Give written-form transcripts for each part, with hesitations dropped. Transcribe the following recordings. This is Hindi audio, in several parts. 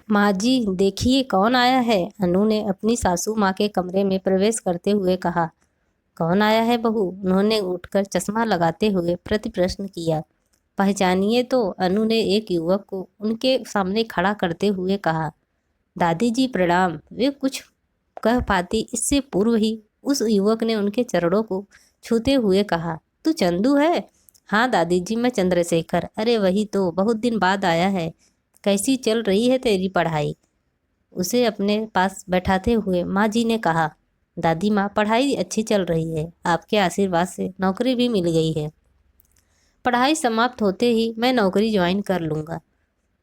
माँ जी देखिए कौन आया है। अनु ने अपनी सासू माँ के कमरे में प्रवेश करते हुए कहा। कौन आया है बहू? उन्होंने उठकर चश्मा लगाते हुए प्रति प्रश्न किया। पहचानिए तो? अनु ने एक युवक को उनके सामने खड़ा करते हुए कहा। दादी जी प्रणाम। वे कुछ कह पाती इससे पूर्व ही उस युवक ने उनके चरणों को छूते हुए कहा, तू चंदू है? हाँ दादी जी, मैं चंद्रशेखर। अरे वही तो, बहुत दिन बाद आया है। कैसी चल रही है तेरी पढ़ाई? उसे अपने पास बैठाते हुए माँ जी ने कहा। दादी माँ, पढ़ाई अच्छी चल रही है, आपके आशीर्वाद से नौकरी भी मिल गई है। पढ़ाई समाप्त होते ही मैं नौकरी ज्वाइन कर लूँगा।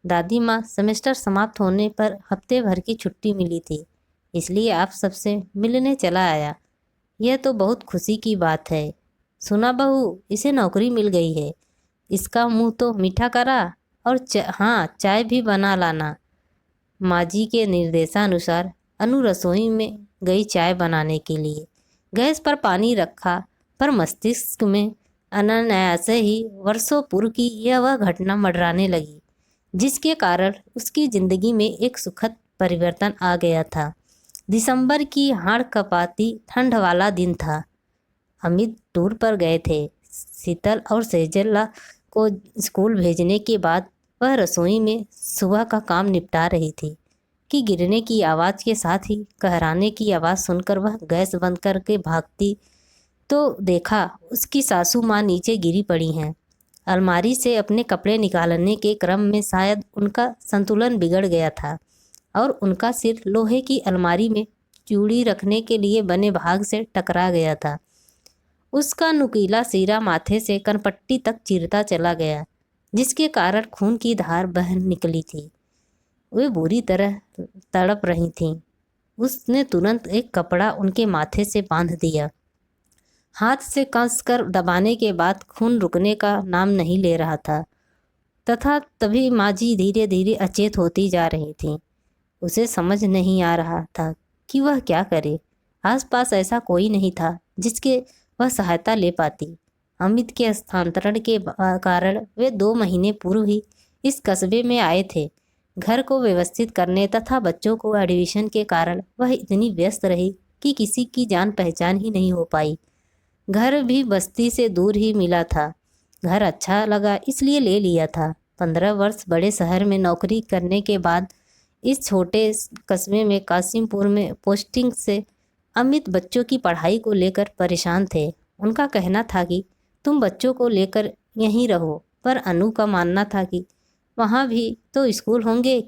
दादी माँ, सेमेस्टर समाप्त होने पर हफ्ते भर की छुट्टी मिली थी, इसलिए आप सबसे मिलने चला आया। यह तो बहुत खुशी की बात है। सुना बहू, इसे नौकरी मिल गई है। इसका मुंह तो मीठा करा और हाँ, चाय भी बना लाना। माँ जी के निर्देशानुसार अनु रसोई में गई चाय बनाने के लिए। गैस पर पानी रखा, पर मस्तिष्क में अनायास ही वर्षों पूर्व की यह वह घटना मंडराने लगी, जिसके कारण उसकी जिंदगी में एक सुखद परिवर्तन आ गया था। दिसंबर की हाड़ कपाती ठंड वाला दिन था। अमित टूर पर गए थे। शीतल और सेजला को स्कूल भेजने के बाद वह रसोई में सुबह का काम निपटा रही थी कि गिरने की आवाज़ के साथ ही कहराने की आवाज़ सुनकर वह गैस बंद करके भागती तो देखा उसकी सासू माँ नीचे गिरी पड़ी हैं। अलमारी से अपने कपड़े निकालने के क्रम में शायद उनका संतुलन बिगड़ गया था और उनका सिर लोहे की अलमारी में चूड़ी रखने के लिए बने भाग से टकरा गया था। उसका नुकीला सिरा माथे से कनपट्टी तक चीरता चला गया, जिसके कारण खून की धार बह निकली थी। वे बुरी तरह तड़प रही थीं। उसने तुरंत एक कपड़ा उनके माथे से बांध दिया। हाथ से कसकर दबाने के बाद खून रुकने का नाम नहीं ले रहा था तथा तभी माँ जी धीरे धीरे अचेत होती जा रही थीं। उसे समझ नहीं आ रहा था कि वह क्या करे। आसपास ऐसा कोई नहीं था जिसके वह सहायता ले पाती। अमित के स्थानांतरण के कारण वे 2 महीने पूर्व ही इस कस्बे में आए थे। घर को व्यवस्थित करने तथा बच्चों को एडमिशन के कारण वह इतनी व्यस्त रही कि किसी की जान पहचान ही नहीं हो पाई। घर भी बस्ती से दूर ही मिला था। घर अच्छा लगा इसलिए ले लिया था। 15 वर्ष बड़े शहर में नौकरी करने के बाद इस छोटे कस्बे में कासिमपुर में पोस्टिंग से अमित बच्चों की पढ़ाई को लेकर परेशान थे। उनका कहना था कि तुम बच्चों को लेकर यहीं रहो, पर अनु का मानना था कि वहाँ भी तो स्कूल होंगे,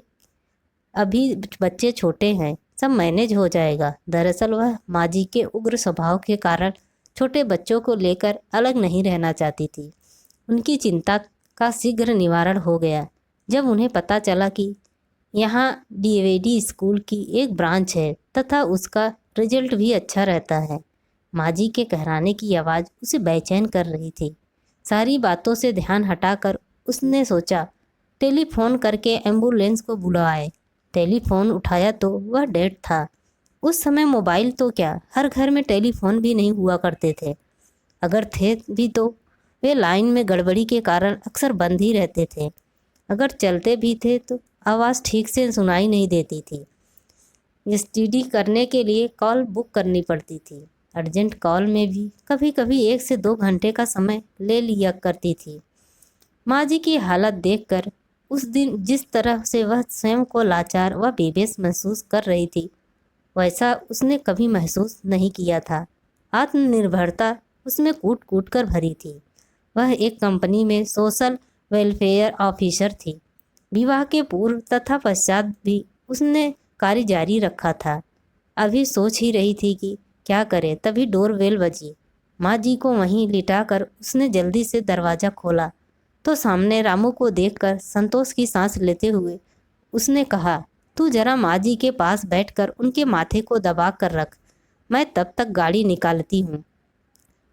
अभी बच्चे छोटे हैं, सब मैनेज हो जाएगा। दरअसल वह माँ जी के उग्र स्वभाव के कारण छोटे बच्चों को लेकर अलग नहीं रहना चाहती थी। उनकी चिंता का शीघ्र निवारण हो गया जब उन्हें पता चला कि यहाँ डीएवीडी स्कूल की एक ब्रांच है तथा उसका रिजल्ट भी अच्छा रहता है। माँ जी के कहराने की आवाज़ उसे बेचैन कर रही थी। सारी बातों से ध्यान हटाकर उसने सोचा टेलीफोन करके एम्बुलेंस को बुलाए। टेलीफोन उठाया तो वह डेड था। उस समय मोबाइल तो क्या, हर घर में टेलीफोन भी नहीं हुआ करते थे। अगर थे भी तो वे लाइन में गड़बड़ी के कारण अक्सर बंद ही रहते थे। अगर चलते भी थे तो आवाज़ ठीक से सुनाई नहीं देती थी। एसटीडी करने के लिए कॉल बुक करनी पड़ती थी। अर्जेंट कॉल में भी कभी कभी 1 से 2 घंटे का समय ले लिया करती थी। माँ जी की हालत देखकर उस दिन जिस तरह से वह स्वयं को लाचार व बेबस महसूस कर रही थी, वैसा उसने कभी महसूस नहीं किया था। आत्मनिर्भरता उसमें कूट कूट कर भरी थी। वह एक कंपनी में सोशल वेलफेयर ऑफिसर थी। विवाह के पूर्व तथा पश्चात भी उसने कार्य जारी रखा था। अभी सोच ही रही थी कि क्या करे, तभी डोरबेल बजी। माँ जी को वहीं लिटाकर उसने जल्दी से दरवाज़ा खोला तो सामने रामू को देखकर संतोष की सांस लेते हुए उसने कहा, तू जरा माँ जी के पास बैठकर उनके माथे को दबा कर रख, मैं तब तक गाड़ी निकालती हूँ।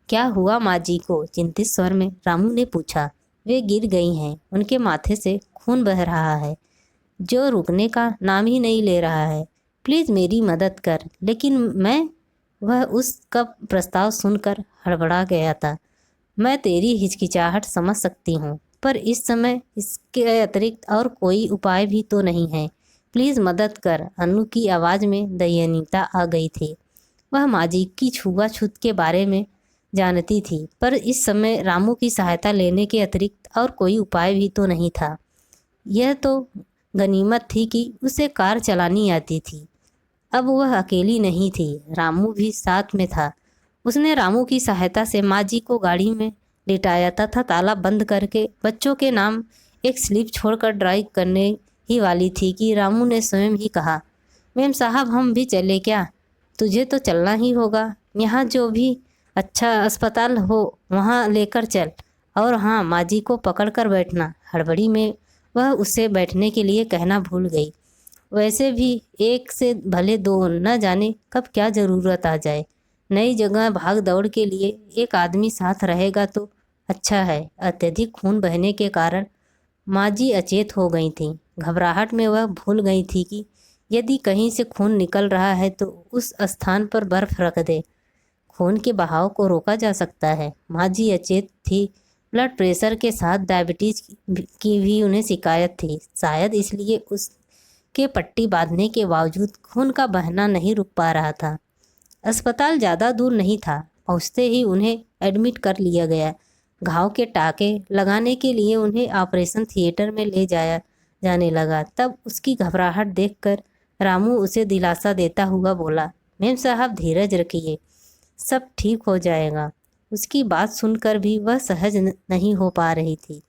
क्या हुआ माँ जी को? चिंतित स्वर में रामू ने पूछा। वे गिर गई हैं, उनके माथे से खून बह रहा है जो रुकने का नाम ही नहीं ले रहा है। प्लीज़ मेरी मदद कर। लेकिन मैं, वह उसका प्रस्ताव सुनकर हड़बड़ा गया था। मैं तेरी हिचकिचाहट समझ सकती हूँ, पर इस समय इसके अतिरिक्त और कोई उपाय भी तो नहीं है। प्लीज़ मदद कर। अनु की आवाज़ में दयनीयता आ गई थी। वह माजी की छुआछूत के बारे में जानती थी, पर इस समय रामू की सहायता लेने के अतिरिक्त और कोई उपाय भी तो नहीं था। यह तो गनीमत थी कि उसे कार चलानी आती थी। अब वह अकेली नहीं थी, रामू भी साथ में था। उसने रामू की सहायता से माँ जी को गाड़ी में लिटाया तथा ताला बंद करके बच्चों के नाम एक स्लिप छोड़कर ड्राइव करने ही वाली थी कि रामू ने स्वयं ही कहा, मैम साहब हम भी चले क्या? तुझे तो चलना ही होगा। यहाँ जो भी अच्छा अस्पताल हो वहाँ लेकर चल। और हाँ, माँ जी को पकड़ कर बैठना। हड़बड़ी में वह उसे बैठने के लिए कहना भूल गई। वैसे भी एक से भले दो, न जाने कब क्या ज़रूरत आ जाए। नई जगह भाग दौड़ के लिए एक आदमी साथ रहेगा तो अच्छा है। अत्यधिक खून बहने के कारण माँ जी अचेत हो गई थीं। घबराहट में वह भूल गई थी कि यदि कहीं से खून निकल रहा है तो उस स्थान पर बर्फ रख दे। खून के बहाव को रोका जा सकता है। माँ जी अचेत थी। ब्लड प्रेशर के साथ डायबिटीज़ की भी उन्हें शिकायत थी। शायद इसलिए उसके पट्टी बांधने के बावजूद खून का बहना नहीं रुक पा रहा था। अस्पताल ज़्यादा दूर नहीं था। पहुँचते ही उन्हें एडमिट कर लिया गया। घाव के टाँके लगाने के लिए उन्हें ऑपरेशन थिएटर में ले जाया जाने लगा। तब उसकी घबराहट देखकर रामू उसे दिलासा देता हुआ बोला, मैम साहब धीरज रखिए, सब ठीक हो जाएगा। उसकी बात सुनकर भी वह सहज नहीं हो पा रही थी।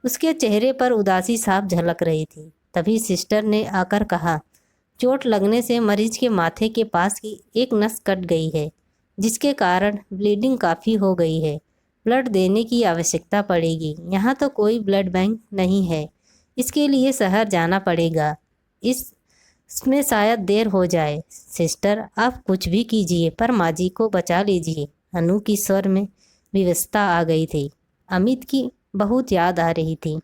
उसके चेहरे पर उदासी साफ झलक रही थी। तभी सिस्टर ने आकर कहा, चोट लगने से मरीज के माथे के पास की एक नस कट गई है, जिसके कारण ब्लीडिंग काफ़ी हो गई है। ब्लड देने की आवश्यकता पड़ेगी। यहाँ तो कोई ब्लड बैंक नहीं है। इसके लिए शहर जाना पड़ेगा। इसमें शायद देर हो जाए। सिस्टर आप कुछ भी कीजिए पर माँ जी को बचा लीजिए। अनु की स्वर में विवशता आ गई थी। अमित की बहुत याद आ रही थी।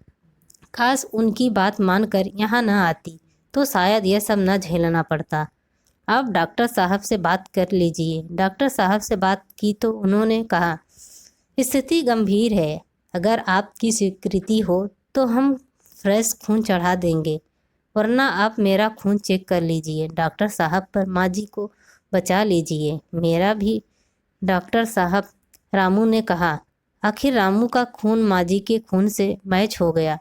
काश उनकी बात मानकर यहाँ न आती तो शायद यह सब न झेलना पड़ता। आप डॉक्टर साहब से बात कर लीजिए। डॉक्टर साहब से बात की तो उन्होंने कहा, स्थिति गंभीर है। अगर आपकी स्वीकृति हो तो हम फ्रेश खून चढ़ा देंगे, वरना आप मेरा खून चेक कर लीजिए। डॉक्टर साहब पर माँ जी को बचा लीजिए। मेरा भी डॉक्टर साहब, रामू ने कहा। आखिर रामू का खून माँ जी के खून से मैच हो गया।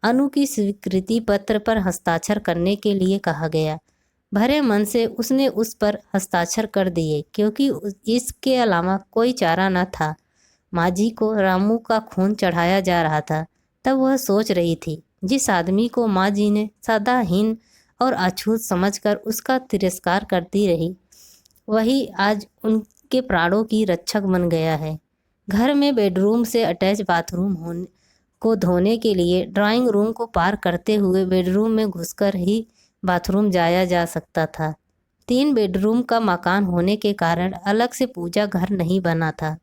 अनु की स्वीकृति पत्र पर हस्ताक्षर करने के लिए कहा गया। भरे मन से उसने उस पर हस्ताक्षर कर दिए, क्योंकि इसके अलावा कोई चारा न था। माँ जी को रामू का खून चढ़ाया जा रहा था। तब वह सोच रही थी, जिस आदमी को माँ जी ने सदाहीन और अछूत समझकर उसका तिरस्कार करती रही, वही आज उनके प्राणों की रक्षक बन गया है। घर में बेडरूम से अटैच बाथरूम को धोने के लिए ड्राइंग रूम को पार करते हुए बेडरूम में घुसकर ही बाथरूम जाया जा सकता था। 3 बेडरूम का मकान होने के कारण अलग से पूजा घर नहीं बना था।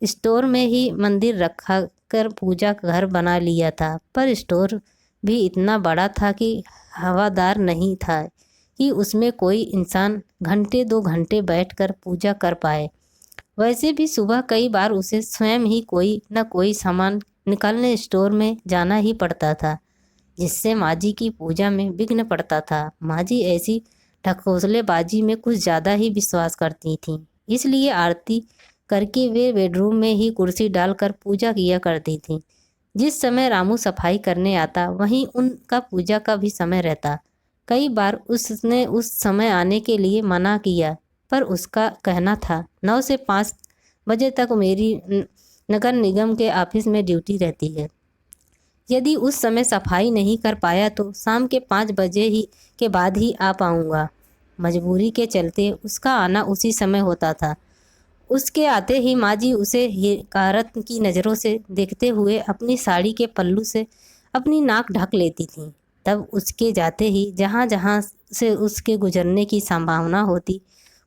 स्टोर में ही मंदिर रखा कर पूजा घर बना लिया था, पर स्टोर भी इतना बड़ा था कि हवादार नहीं था कि उसमें कोई इंसान घंटे 2 घंटे बैठकर पूजा कर पाए। वैसे भी सुबह कई बार उसे स्वयं ही कोई न कोई सामान निकालने स्टोर में जाना ही पड़ता था, जिससे माँ जी की पूजा में विघ्न पड़ता था। माँ जी ऐसी ढकोसलेबाजी में कुछ ज़्यादा ही विश्वास करती थीं, इसलिए आरती करके वे बेडरूम में ही कुर्सी डालकर पूजा किया करती थीं। जिस समय रामू सफाई करने आता वहीं उनका पूजा का भी समय रहता। कई बार उसने उस समय आने के लिए मना किया, पर उसका कहना था 9 से 5 बजे तक मेरी नगर निगम के ऑफिस में ड्यूटी रहती है। यदि उस समय सफाई नहीं कर पाया तो शाम के 5 बजे ही के बाद ही आ पाऊँगा। मजबूरी के चलते उसका आना उसी समय होता था। उसके आते ही माँ जी उसे हिकारत की नज़रों से देखते हुए अपनी साड़ी के पल्लू से अपनी नाक ढक लेती थीं। तब उसके जाते ही जहाँ जहाँ से उसके गुजरने की संभावना होती,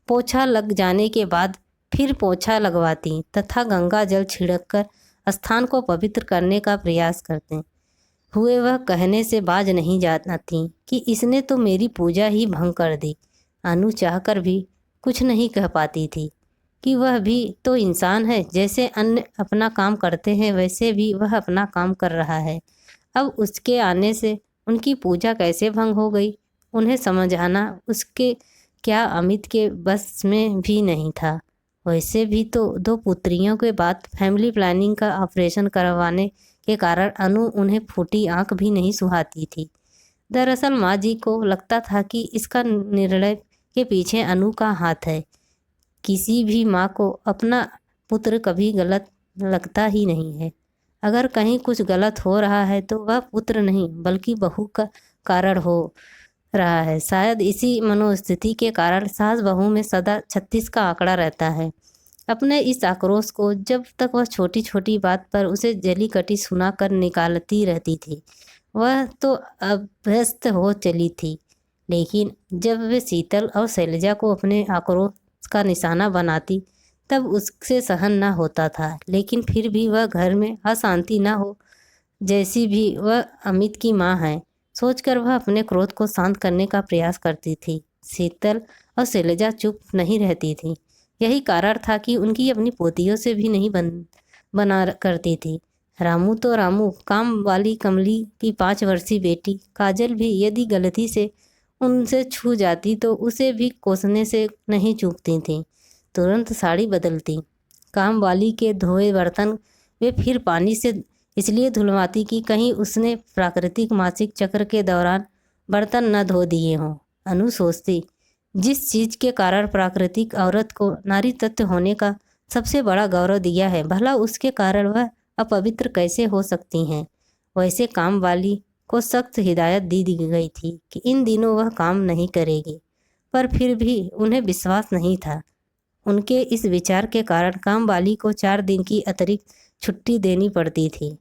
पोछा लग जाने के बाद फिर पोछा लगवाती तथा गंगा जल छिड़ककर स्थान को पवित्र करने का प्रयास करते हुए वह कहने से बाज नहीं जाना थी कि इसने तो मेरी पूजा ही भंग कर दी। अनु चाहकर भी कुछ नहीं कह पाती थी कि वह भी तो इंसान है। जैसे अन्य अपना काम करते हैं वैसे भी वह अपना काम कर रहा है। अब उसके आने से उनकी पूजा कैसे भंग हो गई? उन्हें समझाना उसके क्या अमित के बस में भी नहीं था। वैसे भी तो 2 पुत्रियों के बाद फैमिली प्लानिंग का ऑपरेशन करवाने के कारण अनु उन्हें फूटी आंख भी नहीं सुहाती थी। दरअसल माँ जी को लगता था कि इसका निर्णय के पीछे अनु का हाथ है। किसी भी माँ को अपना पुत्र कभी गलत लगता ही नहीं है। अगर कहीं कुछ गलत हो रहा है तो वह पुत्र नहीं बल्कि बहू का कारण हो रहा है। शायद इसी मनोस्थिति के कारण सास बहू में सदा 36 का आंकड़ा रहता है। अपने इस आक्रोश को जब तक वह छोटी छोटी बात पर उसे जली कटी सुना कर निकालती रहती थी, वह तो अभ्यस्त हो चली थी। लेकिन जब वे शीतल और शैलजा को अपने आक्रोश का निशाना बनाती तब उससे सहन न होता था। लेकिन फिर भी वह घर में अशांति न हो, जैसी भी वह अमित की माँ है सोचकर वह अपने क्रोध को शांत करने का प्रयास करती थी। शीतल और शैलजा चुप नहीं रहती थी। यही कारण था कि उनकी अपनी पोतियों से भी नहीं बना करती थी। रामू तो रामू, काम वाली कमली की 5 वर्षीय बेटी काजल भी यदि गलती से उनसे छू जाती तो उसे भी कोसने से नहीं चूकती थी। तुरंत साड़ी बदलती। काम वाली के धोए बर्तन वे फिर पानी से इसलिए धुलवाती कि कहीं उसने प्राकृतिक मासिक चक्र के दौरान बर्तन न धो दिए हों। अनु सोचती, जिस चीज के कारण प्राकृतिक औरत को नारी तत्व होने का सबसे बड़ा गौरव दिया है, भला उसके कारण वह अपवित्र कैसे हो सकती हैं। वैसे काम वाली को सख्त हिदायत दी गई थी कि इन दिनों वह काम नहीं करेगी, पर फिर भी उन्हें विश्वास नहीं था। उनके इस विचार के कारण काम वाली को 4 दिन की अतिरिक्त छुट्टी देनी पड़ती थी।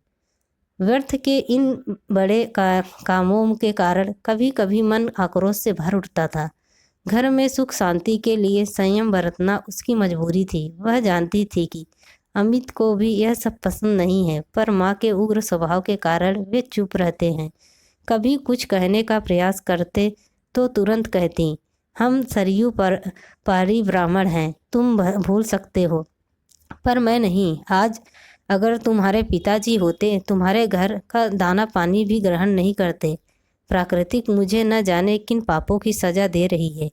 व्यर्थ के इन बड़े कामों के कारण कभी कभी मन आक्रोश से भर उठता था। घर में सुख शांति के लिए संयम बरतना उसकी मजबूरी थी। वह जानती थी कि अमित को भी यह सब पसंद नहीं है, पर माँ के उग्र स्वभाव के कारण वे चुप रहते हैं। कभी कुछ कहने का प्रयास करते तो तुरंत कहती, हम सरयू पारी ब्राह्मण हैं, तुम भूल सकते हो, पर मैं नहीं। आज अगर तुम्हारे पिताजी होते तुम्हारे घर का दाना पानी भी ग्रहण नहीं करते। प्राकृतिक मुझे न जाने किन पापों की सजा दे रही है।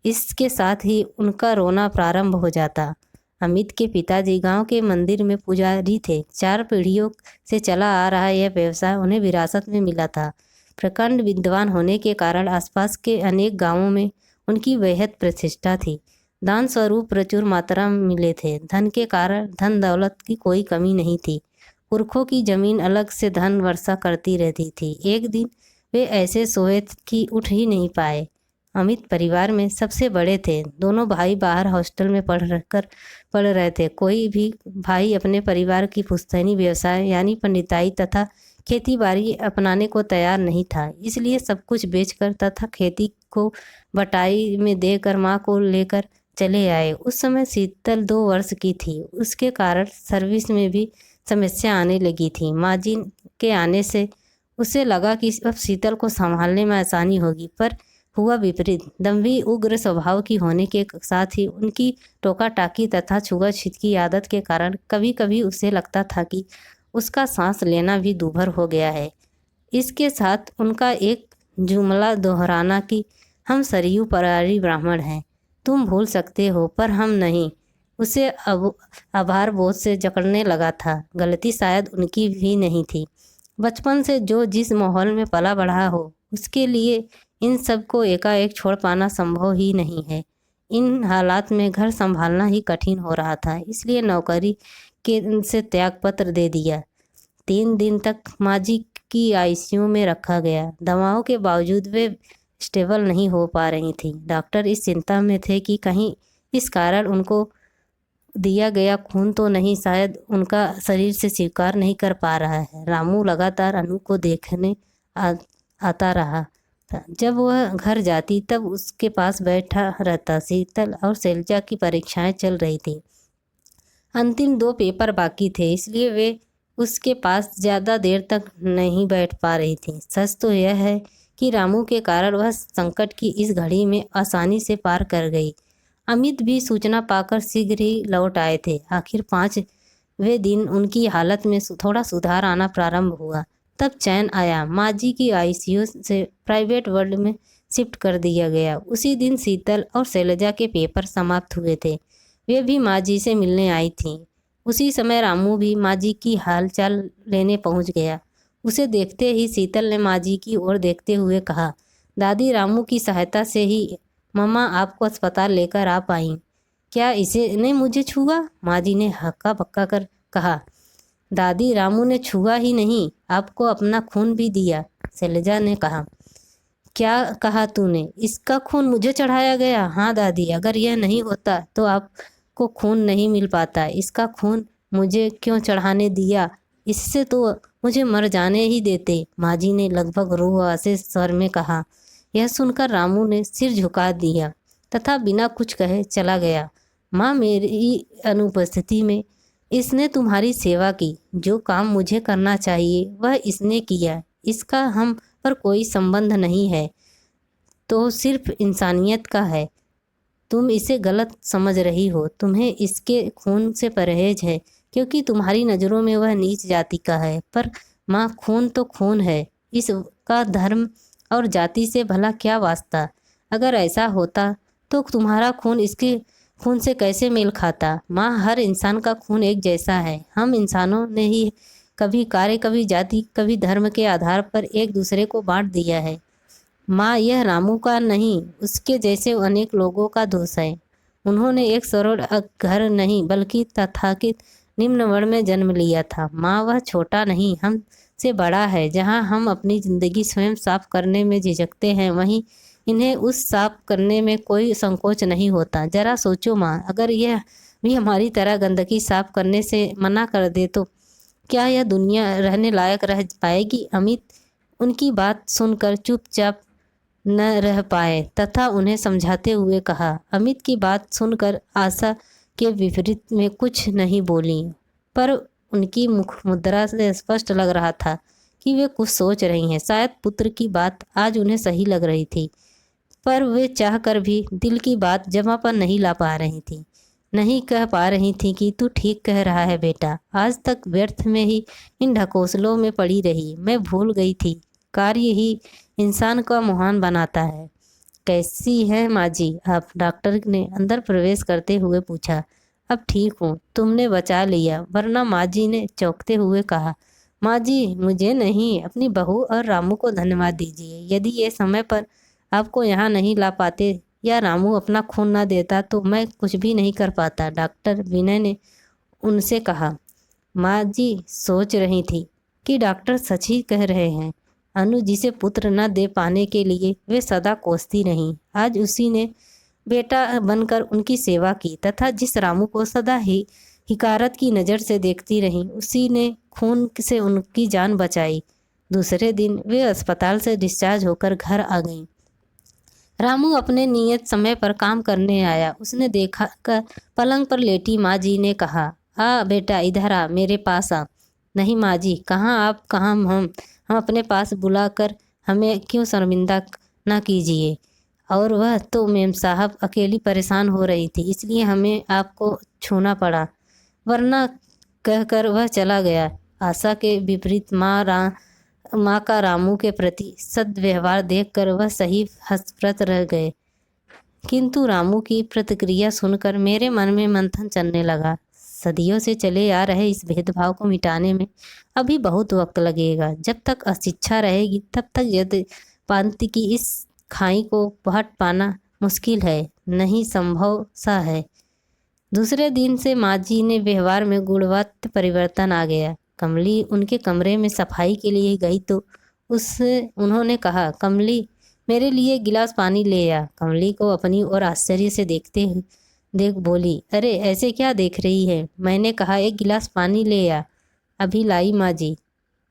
इसके साथ ही उनका रोना प्रारंभ हो जाता। अमित के पिताजी गांव के मंदिर में पुजारी थे। 4 पीढ़ियों से चला आ रहा यह व्यवसाय उन्हें विरासत में मिला था। प्रकांड विद्वान होने के कारण आसपास के अनेक गांवों में उनकी बेहद प्रतिष्ठा थी। दान स्वरूप प्रचुर मात्रा में मिले थे। धन के कारण धन दौलत की कोई कमी नहीं थी। पुरखों की जमीन अलग से धन वर्षा करती रहती थी। एक दिन वे ऐसे सोए कि उठ ही नहीं पाए। अमित परिवार में सबसे बड़े थे। दोनों भाई बाहर हॉस्टल में पढ़ रहे थे। कोई भी भाई अपने परिवार की पुश्तैनी व्यवसाय यानी पंडिताई तथा खेती बाड़ी अपनाने को तैयार नहीं था। इसलिए सब कुछ बेचकर तथा खेती को बटाई में देकर माँ को लेकर चले आए। उस समय शीतल 2 वर्ष की थी। उसके कारण सर्विस में भी समस्या आने लगी थी। माँ जी के आने से उसे लगा कि अब शीतल को संभालने में आसानी होगी, पर हुआ विपरीत। दम्भी उग्र स्वभाव की होने के साथ ही उनकी टोका टाकी तथा छुआछूत की आदत के कारण कभी कभी उसे लगता था कि उसका सांस लेना भी दूभर हो गया है। इसके साथ उनका एक जुमला दोहराना कि हम सरयू परारी ब्राह्मण हैं, तुम भूल सकते हो पर हम नहीं, उसे आभार बोध से जकड़ने लगा था। गलती शायद उनकी भी नहीं थी। बचपन से जो जिस माहौल में पला बढ़ा हो उसके लिए इन सब को एकाएक छोड़ पाना संभव ही नहीं है। इन हालात में घर संभालना ही कठिन हो रहा था, इसलिए नौकरी के से त्याग पत्र दे दिया। 3 दिन तक माँ जी की आईसीयू में रखा गया। दवाओं के बावजूद वे स्टेबल नहीं हो पा रही थी। डॉक्टर इस चिंता में थे कि कहीं इस कारण उनको दिया गया खून तो नहीं, शायद उनका शरीर से स्वीकार नहीं कर पा रहा है। रामू लगातार अनु को देखने आता रहा था। जब वह घर जाती तब उसके पास बैठा रहता। शीतल और शैलजा की परीक्षाएं चल रही थी। अंतिम 2 पेपर बाकी थे, इसलिए वे उसके पास ज़्यादा देर तक नहीं बैठ पा रही थी। सच तो यह है कि रामू के कारण वह संकट की इस घड़ी में आसानी से पार कर गई। अमित भी सूचना पाकर शीघ्र ही लौट आए थे। आखिर 5वें दिन उनकी हालत में थोड़ा सुधार आना प्रारंभ हुआ। तब चैन आया। माँ जी की आईसीयू से प्राइवेट वार्ड में शिफ्ट कर दिया गया। उसी दिन शीतल और शैलजा के पेपर समाप्त हुए थे। वे भी माँ जी से मिलने आई थीं। उसी समय रामू भी माँ जी की हाल चाल लेने पहुँच गया। उसे देखते ही शीतल ने माँ जी की ओर देखते हुए कहा, दादी रामू की सहायता से ही मम्मा आपको अस्पताल लेकर आ पाई। क्या इसे ने मुझे छुआ? माँ जी ने हक्का बक्का कर कहा। दादी रामू ने छुआ ही नहीं, आपको अपना खून भी दिया, शैलजा ने कहा। क्या कहा तूने? इसका खून मुझे चढ़ाया गया? हाँ दादी, अगर यह नहीं होता तो आपको खून नहीं मिल पाता। इसका खून मुझे क्यों चढ़ाने दिया? इससे तो मुझे मर जाने ही देते, माँ जी ने लगभग रोआ से स्वर में कहा। यह सुनकर रामू ने सिर झुका दिया तथा बिना कुछ कहे चला गया। माँ, मेरी अनुपस्थिति में इसने तुम्हारी सेवा की। जो काम मुझे करना चाहिए वह इसने किया। इसका हम पर कोई संबंध नहीं है, तो सिर्फ इंसानियत का है। तुम इसे गलत समझ रही हो। तुम्हें इसके खून से परहेज है क्योंकि तुम्हारी नज़रों में वह नीच जाति का है। पर माँ, खून तो खून है, इसका धर्म और जाति से भला क्या वास्ता? अगर ऐसा होता तो तुम्हारा खून इसके खून से कैसे मेल खाता? माँ, हर इंसान का खून एक जैसा है। हम इंसानों ने ही कभी कार्य, कभी जाति, कभी धर्म के आधार पर एक दूसरे को बांट दिया है। माँ, यह रामू का नहीं, उसके जैसे अनेक लोगों का दोष है। उन्होंने एक सरल घर नहीं बल्कि तथाकथित निम्न वर्ण में जन्म लिया था। माँ, वह छोटा नहीं, हम से बड़ा है। जहाँ हम अपनी ज़िंदगी स्वयं साफ करने में झिझकते हैं, वहीं इन्हें उस साफ करने में कोई संकोच नहीं होता। जरा सोचो माँ, अगर यह भी हमारी तरह गंदगी साफ करने से मना कर दे तो क्या यह दुनिया रहने लायक रह पाएगी? अमित उनकी बात सुनकर चुपचाप न रह पाए तथा उन्हें समझाते हुए कहा। अमित की बात सुनकर आशा के विपरीत में कुछ नहीं बोली, पर उनकी मुख मुद्रा से स्पष्ट लग रहा था कि वे कुछ सोच रही हैं। शायद पुत्र की बात आज उन्हें सही लग रही थी, पर वे चाहकर भी दिल की बात जमा पर नहीं ला पा रही थी। नहीं कह पा रही थी कि तू ठीक कह रहा है बेटा, आज तक व्यर्थ में ही इन ढकोसलों में पड़ी रही। मैं भूल गई थी, कार्य ही इंसान का महान बनाता है। कैसी है माँ जी आप? डॉक्टर ने अंदर प्रवेश करते हुए पूछा। अब ठीक हूँ, तुमने बचा लिया, वरना माँ जी ने चौंकते हुए कहा। माँ जी, मुझे नहीं, अपनी बहू और रामू को धन्यवाद दीजिए। यदि ये समय पर आपको यहाँ नहीं ला पाते या रामू अपना खून ना देता तो मैं कुछ भी नहीं कर पाता, डॉक्टर विनय ने उनसे कहा। माँ जी सोच रही थी कि डॉक्टर सच ही कह रहे हैं। अनु जिसे पुत्र न दे पाने के लिए वे सदा कोसती रहीं, आज उसी ने बेटा बनकर उनकी सेवा की तथा जिस रामू को सदा ही हिकारत की नज़र से देखती रहीं, उसी ने खून से उनकी जान बचाई। दूसरे दिन वे अस्पताल से डिस्चार्ज होकर घर आ गईं। रामू अपने नियत समय पर काम करने आया। उसने देखा कर पलंग पर लेटी माँ जी ने कहा, आ बेटा इधर आ, मेरे पास आ। नहीं माँ जी, कहाँ आप, कहाँ हम अपने पास बुलाकर हमें क्यों शर्मिंदा ना कीजिए। और वह तो मेम साहब अकेली परेशान हो रही थी, इसलिए हमें आपको छूना पड़ा, वरना कहकर वह चला गया। आशा के विपरीत माँ का रामू के प्रति सद्व्यवहार देखकर वह सही हंसप्रत रह गए, किंतु रामू की प्रतिक्रिया सुनकर मेरे मन में मंथन चलने लगा। सदियों से चले आ रहे इस भेदभाव को मिटाने में अभी बहुत वक्त लगेगा। जब तक अशिक्षा रहेगी तब तक यदि पांति की इस खाई को हट पाना मुश्किल है, नहीं संभव सा है। दूसरे दिन से माँ जी ने व्यवहार में गुणवत्ता परिवर्तन आ गया। कमली उनके कमरे में सफाई के लिए गई तो उन्होंने कहा, कमली मेरे लिए गिलास पानी ले आ। कमली को अपनी ओर आश्चर्य से देख बोली, अरे ऐसे क्या देख रही है? मैंने कहा एक गिलास पानी ले आ। अभी लाई माँ जी।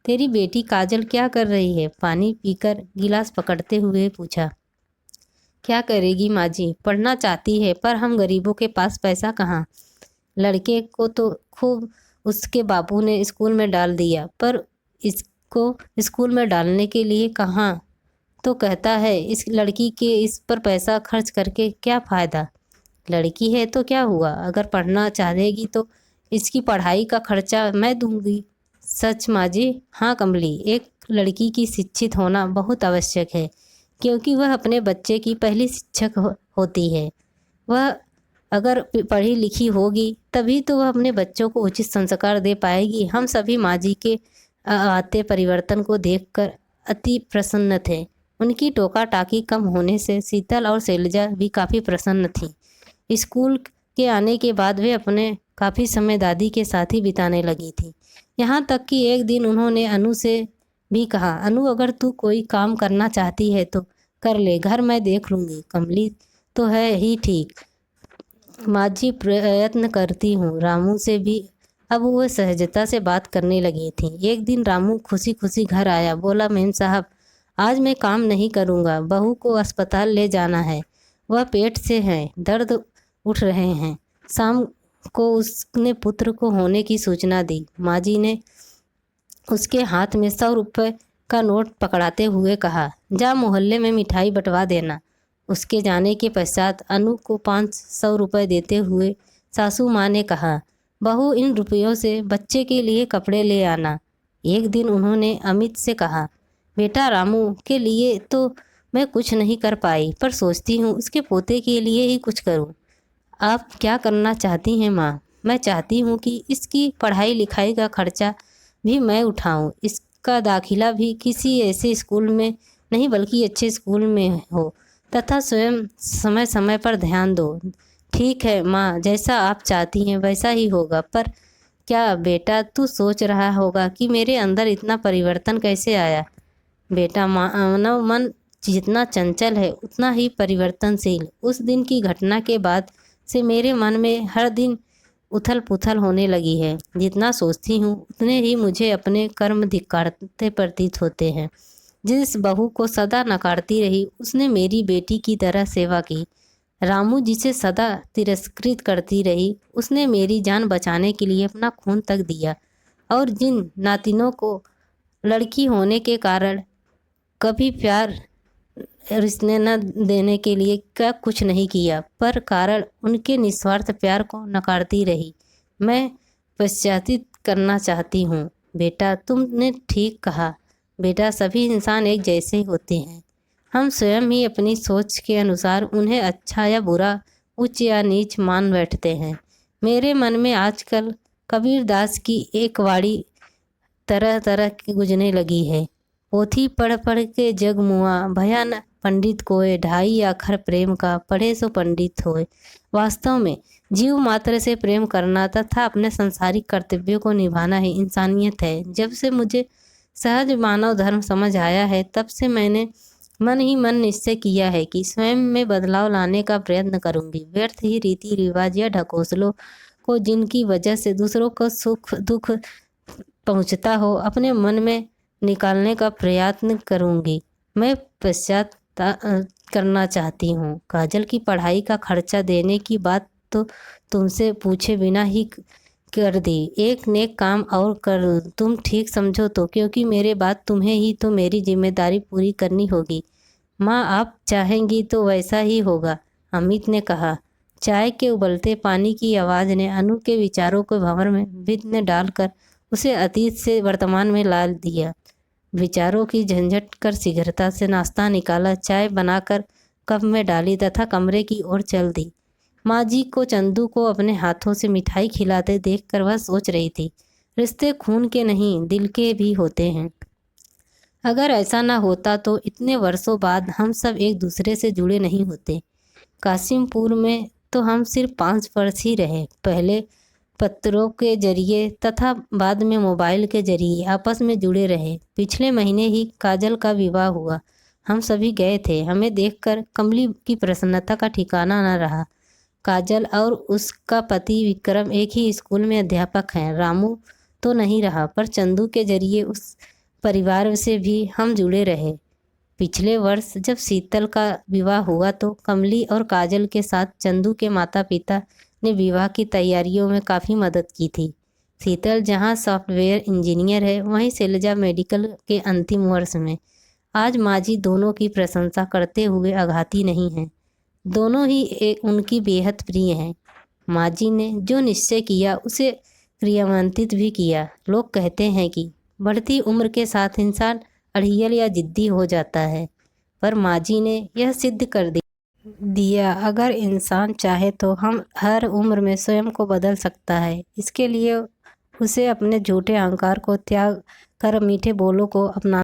तेरी बेटी काजल क्या कर रही है? पानी पीकर गिलास पकड़ते हुए पूछा। क्या करेगी माँ जी, पढ़ना चाहती है, पर हम गरीबों के पास पैसा कहाँ। लड़के को तो खूब उसके बापू ने स्कूल में डाल दिया, पर इसको स्कूल में डालने के लिए कहाँ, तो कहता है इस लड़की के इस पर पैसा खर्च करके क्या फ़ायदा। लड़की है तो क्या हुआ, अगर पढ़ना चाहेगी तो इसकी पढ़ाई का खर्चा मैं दूंगी। सच माँ जी? हाँ कमली, एक लड़की की शिक्षित होना बहुत आवश्यक है, क्योंकि वह अपने बच्चे की पहली शिक्षक होती है। वह अगर पढ़ी लिखी होगी तभी तो वह अपने बच्चों को उचित संस्कार दे पाएगी। हम सभी माँ जी के आते परिवर्तन को देखकर अति प्रसन्न थे। उनकी टोका टाकी कम होने से शीतल और शैलजा भी काफ़ी प्रसन्न थी। स्कूल के आने के बाद वे अपने काफ़ी समय दादी के साथ ही बिताने लगी थी। यहाँ तक कि एक दिन उन्होंने अनु से भी कहा, अनु अगर तू कोई काम करना चाहती है तो कर ले, घर मैं देख लूँगी। कमली तो है ही ठीक, माँ जी प्रयत्न करती हूँ। रामू से भी अब वह सहजता से बात करने लगी थी। एक दिन रामू खुशी खुशी घर आया, बोला, मेम साहब आज मैं काम नहीं करूँगा, बहू को अस्पताल ले जाना है, वह पेट से है, दर्द उठ रहे हैं। शाम को उसने पुत्र को होने की सूचना दी। माँ जी ने उसके हाथ में 100 रुपये का नोट पकड़ाते हुए कहा, जा मोहल्ले में मिठाई बंटवा देना। उसके जाने के पश्चात अनु को 500 रुपये देते हुए सासू माँ ने कहा, बहू इन रुपयों से बच्चे के लिए कपड़े ले आना। एक दिन उन्होंने अमित से कहा, बेटा रामू के लिए तो मैं कुछ नहीं कर पाई, पर सोचती हूँ उसके पोते के लिए ही कुछ करूँ। आप क्या करना चाहती हैं माँ? मैं चाहती हूँ कि इसकी पढ़ाई लिखाई का खर्चा भी मैं उठाऊँ, इसका दाखिला भी किसी ऐसे स्कूल में नहीं बल्कि अच्छे स्कूल में हो, तथा स्वयं समय समय पर ध्यान दो। ठीक है माँ, जैसा आप चाहती हैं वैसा ही होगा। पर क्या बेटा तू सोच रहा होगा कि मेरे अंदर इतना परिवर्तन कैसे आया? बेटा, मानव मन जितना चंचल है उतना ही परिवर्तनशील। उस दिन की घटना के बाद से मेरे मन में हर दिन उथल पुथल होने लगी है। जितना सोचती हूँ उतने ही मुझे अपने कर्म धिक्कारते प्रतीत होते हैं। जिस बहू को सदा नकारती रही उसने मेरी बेटी की तरह सेवा की। रामू जिसे सदा तिरस्कृत करती रही उसने मेरी जान बचाने के लिए अपना खून तक दिया। और जिन नातिनों को लड़की होने के कारण कभी प्यार रिश्ते न देने के लिए क्या कुछ नहीं किया, पर कारण उनके निस्वार्थ प्यार को नकारती रही, मैं पश्चाताप करना चाहती हूँ। बेटा तुमने ठीक कहा। बेटा, सभी इंसान एक जैसे होते हैं। हम स्वयं ही अपनी सोच के अनुसार उन्हें अच्छा या बुरा, उच्च या नीच मान बैठते हैं। मेरे मन में आजकल कबीरदास की एक वाणी तरह तरह की गुजरने लगी है। पोथी पढ़ पढ़ के जग मुआ, भया न पंडित कोय, ढाई आखर प्रेम का, पढ़े सो पंडित होए। वास्तव में जीव मात्र से प्रेम करना तथा अपने सांसारिक कर्तव्यों को निभाना ही इंसानियत है। जब से मुझे सहज मानव धर्म समझ आया है तब से मैंने मन ही मन निश्चय किया है कि स्वयं में बदलाव लाने का प्रयत्न करूंगी। व्यर्थ ही रीति रिवाज या ढकोसलों को जिनकी वजह से दूसरों को सुख दुख पहुंचता हो अपने मन में निकालने का प्रयत्न करूंगी। मैं करना चाहती हूँ। काजल की पढ़ाई का खर्चा देने की बात तो तुमसे पूछे बिना ही कर दी। एक नेक काम और कर तुम ठीक समझो तो, क्योंकि मेरे बाद तुम्हें ही तो मेरी जिम्मेदारी पूरी करनी होगी। माँ, आप चाहेंगी तो वैसा ही होगा, अमित ने कहा। चाय के उबलते पानी की आवाज़ ने अनु के विचारों को भंवर में विघ्न डालकर उसे अतीत से वर्तमान में ला दिया। विचारों की झंझट कर शीघ्रता से नाश्ता निकाला, चाय बनाकर कप में डाली तथा कमरे की ओर चल दी। माँ जी को चंदू को अपने हाथों से मिठाई खिलाते देखकर वह सोच रही थी, रिश्ते खून के नहीं दिल के भी होते हैं। अगर ऐसा ना होता तो इतने वर्षों बाद हम सब एक दूसरे से जुड़े नहीं होते। कासिमपुर में तो हम सिर्फ 5 वर्ष ही रहे। पहले पत्रों के जरिए तथा बाद में मोबाइल के जरिए आपस में जुड़े रहे। पिछले महीने ही काजल का विवाह हुआ। हम सभी गए थे। हमें देखकर कमली की प्रसन्नता का ठिकाना न रहा। काजल और उसका पति विक्रम एक ही स्कूल में अध्यापक हैं। रामू तो नहीं रहा, पर चंदू के जरिए उस परिवार से भी हम जुड़े रहे। पिछले वर्ष जब शीतल का विवाह हुआ तो कमली और काजल के साथ चंदू के माता पिता ने विवाह की तैयारियों में काफ़ी मदद की थी। शीतल जहां सॉफ्टवेयर इंजीनियर है, वहीं शैलजा मेडिकल के अंतिम वर्ष में। आज माँ जी दोनों की प्रशंसा करते हुए आघाती नहीं हैं। दोनों ही उनकी बेहद प्रिय हैं। माँ जी ने जो निश्चय किया उसे क्रियान्वित भी किया। लोग कहते हैं कि बढ़ती उम्र के साथ इंसान अड़ियल या जिद्दी हो जाता है। पर माँ जी ने यह सिद्ध कर दिया अगर इंसान चाहे तो हम हर उम्र में स्वयं को बदल सकता है। इसके लिए उसे अपने झूठे अहंकार को त्याग कर मीठे बोलों को अपना